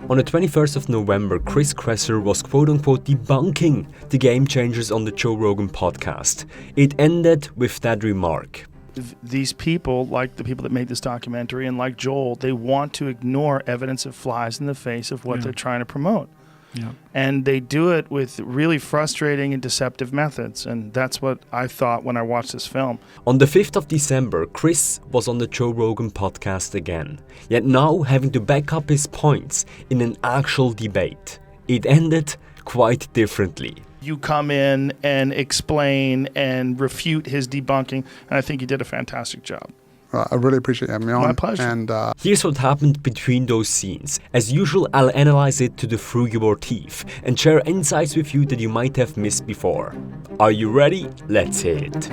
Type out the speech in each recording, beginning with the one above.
On the 21st of November, Chris Kresser was quote-unquote debunking the game changers on the Joe Rogan podcast. It ended with that remark. These people, like the people that made this documentary and like Joel, they want to ignore evidence that flies in the face of what they're trying to promote. Yeah. And they do it with really frustrating and deceptive methods. And that's what I thought when I watched this film. On the 5th of December, Chris was on the Joe Rogan podcast again, yet now having to back up his points in an actual debate. It ended quite differently. You come in and explain and refute his debunking, and I think you did a fantastic job. I really appreciate you having me on. My pleasure. And Here's what happened between those scenes. As usual, I'll analyze it to the frugivore teeth and share insights with you that you might have missed before. Are you ready? Let's hear it.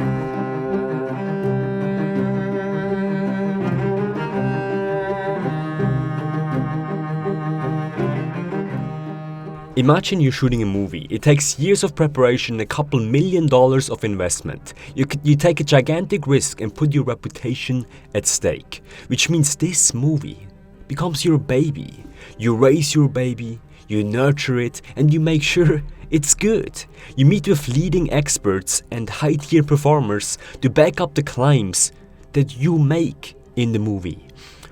Imagine you're shooting a movie. It takes years of preparation and a couple $1 million of investment. You take a gigantic risk and put your reputation at stake, which means this movie becomes your baby. You raise your baby, you nurture it, and you make sure it's good. You meet with leading experts and high-tier performers to back up the claims that you make in the movie.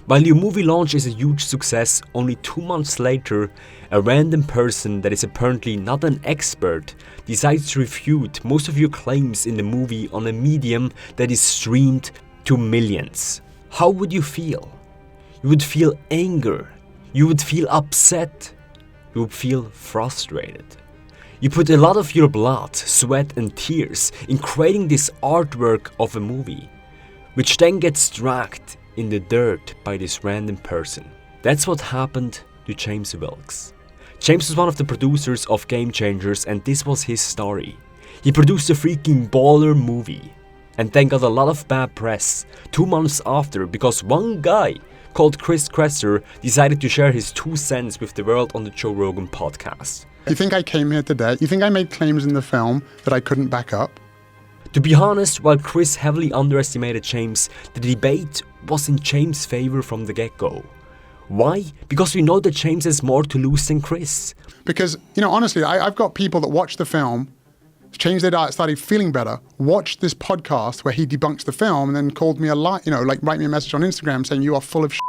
While your movie launch is a huge success, only 2 months later, a random person that is apparently not an expert decides to refute most of your claims in the movie on a medium that is streamed to millions. How would you feel? You would feel anger. You would feel upset. You would feel frustrated. You put a lot of your blood, sweat and tears in creating this artwork of a movie, which then gets dragged in the dirt by this random person. That's what happened to James Wilks. James was one of the producers of Game Changers, and this was his story. He produced a freaking baller movie and then got a lot of bad press 2 months after because one guy called Chris Kresser decided to share his 2 cents with the world on the Joe Rogan podcast. you think I came here today? You think I made claims in the film that I couldn't back up? To be honest, while Chris heavily underestimated James, the debate was in James' favor from the get-go. Why? Because we know that James has more to lose than Chris. Because, honestly, I've got people that watch the film, changed their diet, started feeling better, watched this podcast where he debunks the film, and then called me a lie, write me a message on Instagram saying you are full of shit.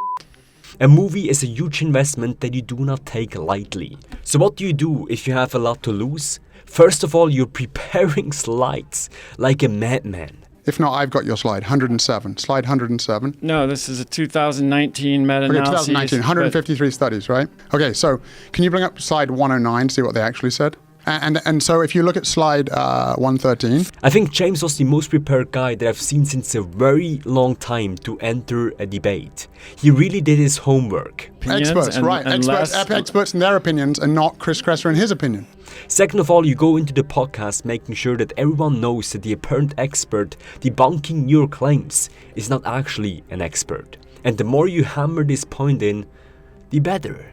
A movie is a huge investment that you do not take lightly. So what do you do if you have a lot to lose? First of all, you're preparing slides like a madman. If not, I've got your slide, 107. Slide 107. No, this is a 2019 meta-analysis. Okay, 2019, 153 studies, right? Okay, so can you bring up slide 109, see what they actually said? And so if you look at slide 113. I think James was the most prepared guy that I've seen since a very long time to enter a debate. He really did his homework. Experts, right. Experts and their opinions and not Chris Kresser and his opinion. Second of all, you go into the podcast making sure that everyone knows that the apparent expert debunking your claims is not actually an expert. And the more you hammer this point in, the better.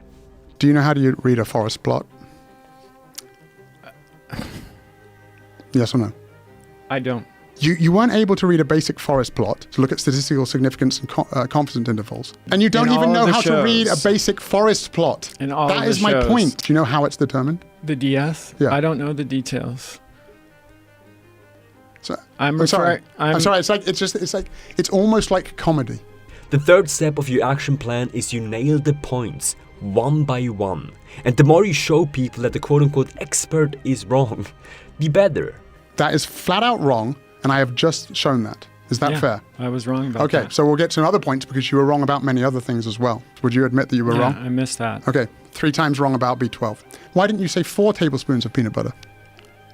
Do you know how to read a forest plot? Yes or no? I don't. You weren't able to read a basic forest plot to look at statistical significance and confidence intervals. And you don't even know how to read a basic forest plot. That is my point. Do you know how it's determined? The DS? Yeah. I don't know the details. So, I'm sorry. It's almost like comedy. The third step of your action plan is you nail the points one by one. And the more you show people that the quote-unquote expert is wrong, the better. That is flat out wrong, and I have just shown that. Is that fair? I was wrong about that. Okay, so we'll get to another points because you were wrong about many other things as well. Would you admit that you were wrong? I missed that. Okay, 3 times wrong about B12. Why didn't you say 4 tablespoons of peanut butter?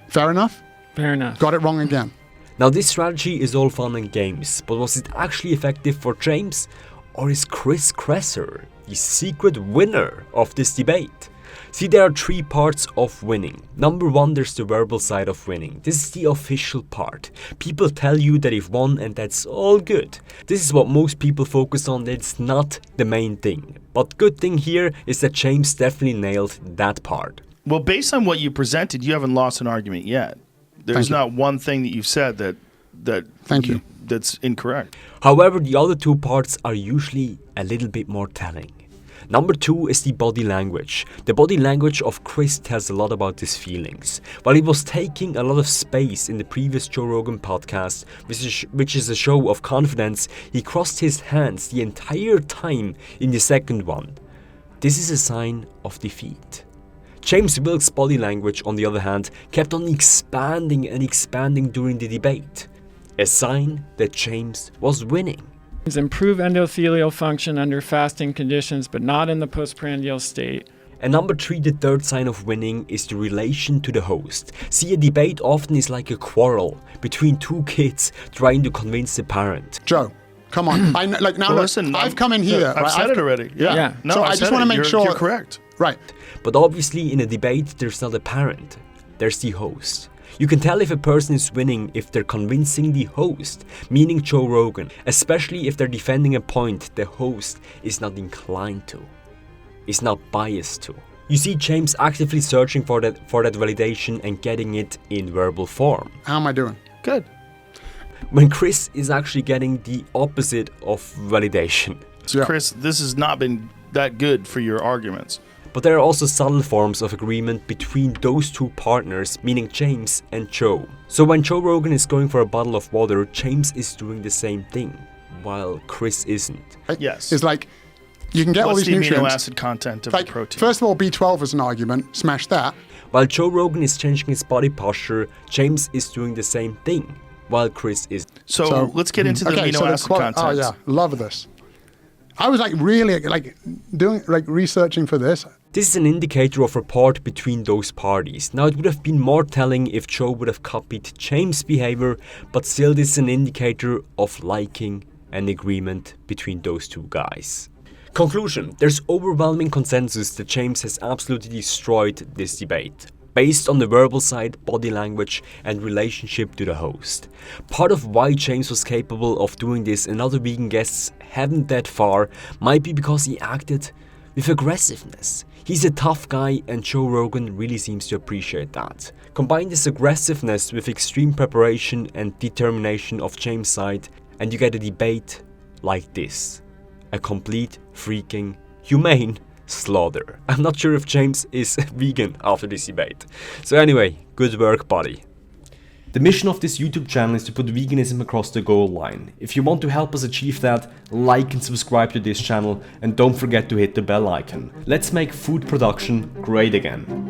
Fair enough? Fair enough. Got it wrong again. Now this strategy is all fun and games, but was it actually effective for James? Or is Chris Kresser the secret winner of this debate? See, there are 3 parts of winning. Number 1, there's the verbal side of winning. This is the official part. People tell you that you've won and that's all good. This is what most people focus on, it's not the main thing. But good thing here is that James definitely nailed that part. Well, based on what you presented, you haven't lost an argument yet. There's not one thing that you've said that's incorrect. However, the other 2 parts are usually a little bit more telling. Number 2 is the body language. The body language of Chris tells a lot about his feelings. While he was taking a lot of space in the previous Joe Rogan podcast, which is a show of confidence, he crossed his hands the entire time in the second one. This is a sign of defeat. James Wilks' body language, on the other hand, kept on expanding and expanding during the debate. A sign that James was winning. Improve endothelial function under fasting conditions, but not in the postprandial state. And number 3, the third sign of winning, is the relation to the host. See, a debate often is like a quarrel between two kids trying to convince the parent. Joe, come on. I know, like now, Well, look, listen, I've come in here. I've right? said it already. Yeah. No, So I I just said want to it. make You're- sure. You're correct. Right. But obviously in a debate there's not a parent, there's the host. You can tell if a person is winning if they're convincing the host, meaning Joe Rogan, especially if they're defending a point the host is not inclined to, is not biased to. You see James actively searching for that validation and getting it in verbal form. How am I doing? Good. When Chris is actually getting the opposite of validation. Yeah. Chris, this has not been that good for your arguments. But there are also subtle forms of agreement between those two partners, meaning James and Joe. So when Joe Rogan is going for a bottle of water, James is doing the same thing, while Chris isn't. Right? Yes. It's like you can get all What's these the nutrients. amino acid content of Like, the protein? first of all, B12 is an argument. Smash that. While Joe Rogan is changing his body posture, James is doing the same thing, while Chris is. so let's get into the amino acid content. Oh yeah, love this. I was like really like doing like researching for this. This is an indicator of rapport between those parties. Now it would have been more telling if Joe would have copied James' behavior, but still this is an indicator of liking and agreement between those two guys. Conclusion: there's overwhelming consensus that James has absolutely destroyed this debate, based on the verbal side, body language, and relationship to the host. Part of why James was capable of doing this and other vegan guests haven't that far might be because he acted with aggressiveness. He's a tough guy and Joe Rogan really seems to appreciate that. Combine this aggressiveness with extreme preparation and determination of James' side and you get a debate like this. A complete freaking humane slaughter. I'm not sure if James is vegan after this debate. So anyway, good work, buddy. The mission of this YouTube channel is to put veganism across the goal line. If you want to help us achieve that, like and subscribe to this channel and don't forget to hit the bell icon. Let's make food production great again.